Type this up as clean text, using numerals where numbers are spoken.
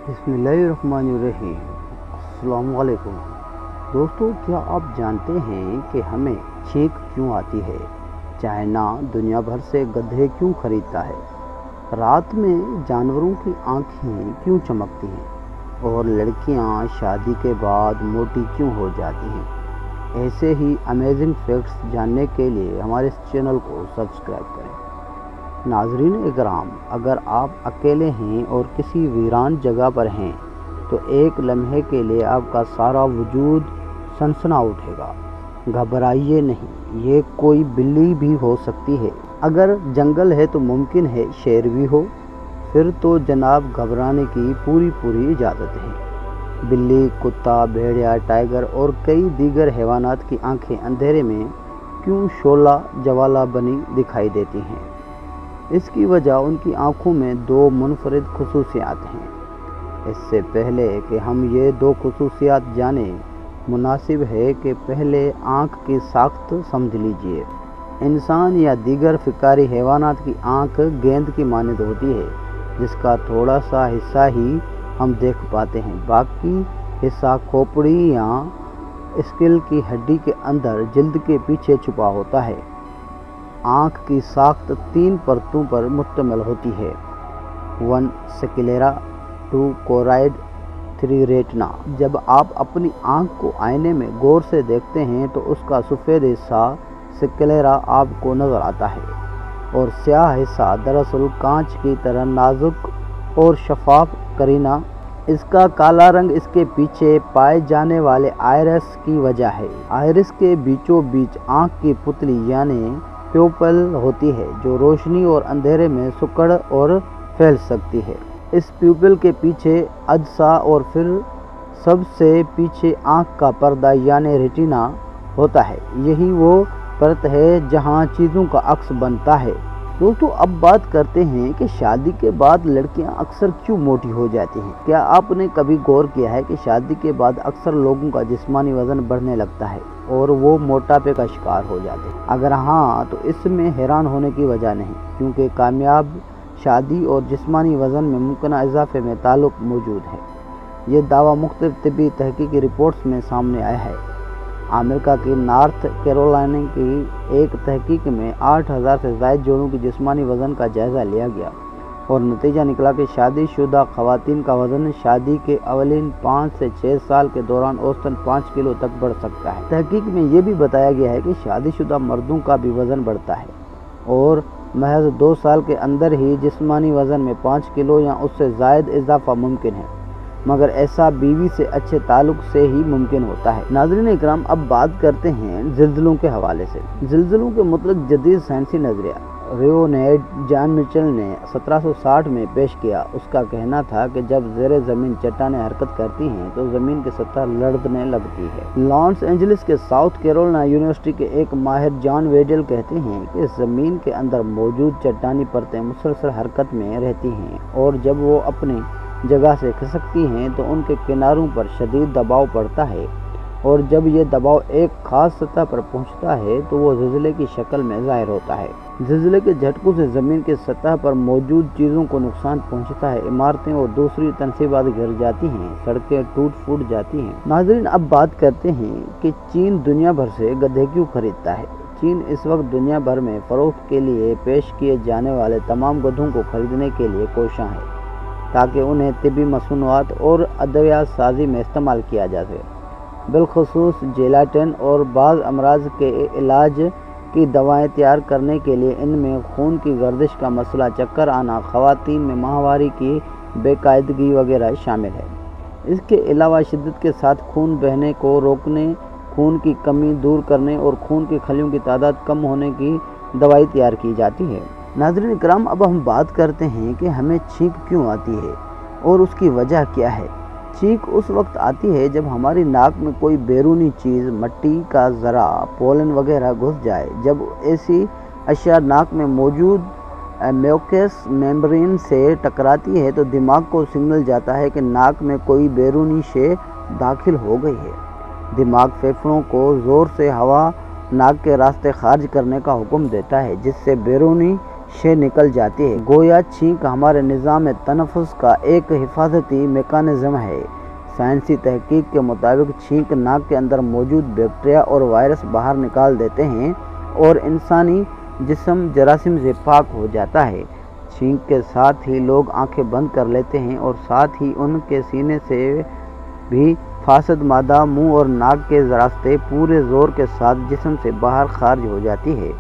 बिस्मिल्लाहिर्रहमानिर्रहीम। अस्सलाम वालेकुम दोस्तों, क्या आप जानते हैं कि हमें छींक क्यों आती है? चाइना दुनिया भर से गधे क्यों खरीदता है? रात में जानवरों की आंखें क्यों चमकती हैं? और लड़कियां शादी के बाद मोटी क्यों हो जाती हैं? ऐसे ही अमेजिंग फैक्ट्स जानने के लिए हमारे इस चैनल को सब्सक्राइब करें। नाज़रीन इकराम, अगर आप अकेले हैं और किसी वीरान जगह पर हैं तो एक लम्हे के लिए आपका सारा वजूद सनसना उठेगा। घबराइए नहीं, ये कोई बिल्ली भी हो सकती है। अगर जंगल है तो मुमकिन है शेर भी हो, फिर तो जनाब घबराने की पूरी इजाज़त है। बिल्ली, कुत्ता, भेड़िया, टाइगर और कई दीगर हैवानात की आंखें अंधेरे में क्यों शोला जवाला बनी दिखाई देती हैं? इसकी वजह उनकी आँखों में दो मुनफरिद खुसूसियात हैं। इससे पहले कि हम ये दो खुसूसियात जानें, मुनासिब है कि पहले आँख की साख्त समझ लीजिए। इंसान या दीगर शिकारी हैवानात की आँख गेंद की मानद होती है, जिसका थोड़ा सा हिस्सा ही हम देख पाते हैं। बाकी हिस्सा खोपड़ी या स्किल की हड्डी के अंदर जिल्द के पीछे छुपा होता है। आँख की साख्त 3 परतों पर मुश्तमिल होती है। 1 स्क्लेरा, 2 कोराइड, 3 रेटिना। जब आप अपनी आँख को आईने में गौर से देखते हैं तो उसका सफ़ेद हिस्सा स्क्लेरा आपको नज़र आता है और स्याह हिस्सा दरअसल कांच की तरह नाजुक और शफाफ करीना। इसका काला रंग इसके पीछे पाए जाने वाले आयरिस की वजह है। आयरिस के बीचों बीच आँख की पुतली यानी प्यूपल होती है, जो रोशनी और अंधेरे में सिकुड़ और फैल सकती है। इस प्यूपल के पीछे अदसा और फिर सबसे पीछे आँख का पर्दा यानी रेटिना होता है। यही वो परत है जहाँ चीज़ों का अक्स बनता है। दोस्तों, अब बात करते हैं कि शादी के बाद लड़कियां अक्सर क्यों मोटी हो जाती हैं। क्या आपने कभी गौर किया है कि शादी के बाद अक्सर लोगों का जिस्मानी वज़न बढ़ने लगता है और वो मोटापे का शिकार हो जाते हैं? अगर हाँ, तो इसमें हैरान होने की वजह नहीं, क्योंकि कामयाब शादी और जिस्मानी वज़न में मुमकिन इजाफे में ताल्लुक़ मौजूद है। ये दावा मुख्तलिफ तिब्बी तहकीकी रिपोर्ट्स में सामने आया है। अमेरिका की नॉर्थ कैरोलिना की एक तहकीक में 8000 से ज़ायद जोड़ों की जिस्मानी वज़न का जायज़ा लिया गया और नतीजा निकला कि शादीशुदा ख़वातीन का वज़न शादी के अवलिन 5 से 6 साल के दौरान औसतन 5 किलो तक बढ़ सकता है। तहकीक में यह भी बताया गया है कि शादीशुदा मर्दों का भी वज़न बढ़ता है और महज 2 साल के अंदर ही जिस्मानी वज़न में 5 किलो या उससे ज़ायद इजाफा मुमकिन है, मगर ऐसा बीवी से अच्छे ताल्लुक़ से ही मुमकिन होता है। नाज़रीन इकराम, अब बात करते हैं ज़िल्ज़लों के हवाले से। ज़िल्ज़लों के मुतल्लिक़ जदीद साइंसी नज़रिया रेओनेड जॉन मिचेल ने 1760 में पेश किया। उसका कहना था कि जब ज़ेरे ज़मीन चट्टानें हरकत करती हैं तो ज़मीन की सतह लड़ने लगती है। लॉस एंजलिस के साउथ कैरोलिना यूनिवर्सिटी के एक माहिर जॉन वेडल कहते हैं कि ज़मीन के अंदर मौजूद चट्टानी परतें मुसलसल हरकत में रहती हैं और जब वो अपनी जगह से खिसकती हैं तो उनके किनारों पर शदीद दबाव पड़ता है और जब ये दबाव एक ख़ास सतह पर पहुंचता है तो वो ज़िलज़ले की शक्ल में ज़ाहिर होता है। ज़िलज़ले के झटकों से ज़मीन की सतह पर मौजूद चीज़ों को नुकसान पहुंचता है। इमारतें और दूसरी तनसीबात गिर जाती हैं, सड़कें टूट फूट जाती हैं। नाज़रीन, अब बात करते हैं कि चीन दुनिया भर से गधे क्यों खरीदता है। चीन इस वक्त दुनिया भर में फ़रोख्त के लिए पेश किए जाने वाले तमाम गधों को खरीदने के लिए कोशां है ताकि उन्हें तिब्बी मसनूआत और अद्वियात साजी में इस्तेमाल किया जा सके। बिलखुसूस जेलाटिन और बाज़ अमराज के इलाज की दवाएं तैयार करने के लिए इनमें खून की गर्दिश का मसला, चक्कर आना, ख़वातीन में माहवारी की बेकायदगी वगैरह शामिल है। इसके अलावा शिद्दत के साथ खून बहने को रोकने, खून की कमी दूर करने और खून की खलियों की तादाद कम होने की दवाई तैयार की जाती है। नाज़रीन इकराम, अब हम बात करते हैं कि हमें छींक क्यों आती है और उसकी वजह क्या है। छींक उस वक्त आती है जब हमारी नाक में कोई बैरूनी चीज़, मिट्टी का ज़रा, पोलन वगैरह घुस जाए। जब ऐसी अशिया नाक में मौजूद म्यूकस मेम्ब्रेन से टकराती है तो दिमाग को सिग्नल जाता है कि नाक में कोई बैरूनी शे दाखिल हो गई है। दिमाग फेफड़ों को ज़ोर से हवा नाक के रास्ते खारिज करने का हुक्म देता है, जिससे बैरूनी سے نکل جاتی ہے۔ گویا چھینک ہمارے نظام تنفس کا ایک حفاظتی میکانزم ہے۔ سائنسی تحقیق کے مطابق چھینک ناک کے اندر موجود بیکٹیریا اور وائرس باہر نکال دیتے ہیں اور انسانی جسم جراثیم سے پاک ہو جاتا ہے۔ چھینک کے ساتھ ہی لوگ آنکھیں بند کر لیتے ہیں اور ساتھ ہی ان کے سینے سے بھی فاسد مادہ منہ اور ناک کے راستے پورے زور کے ساتھ جسم سے باہر خارج ہو جاتی ہے۔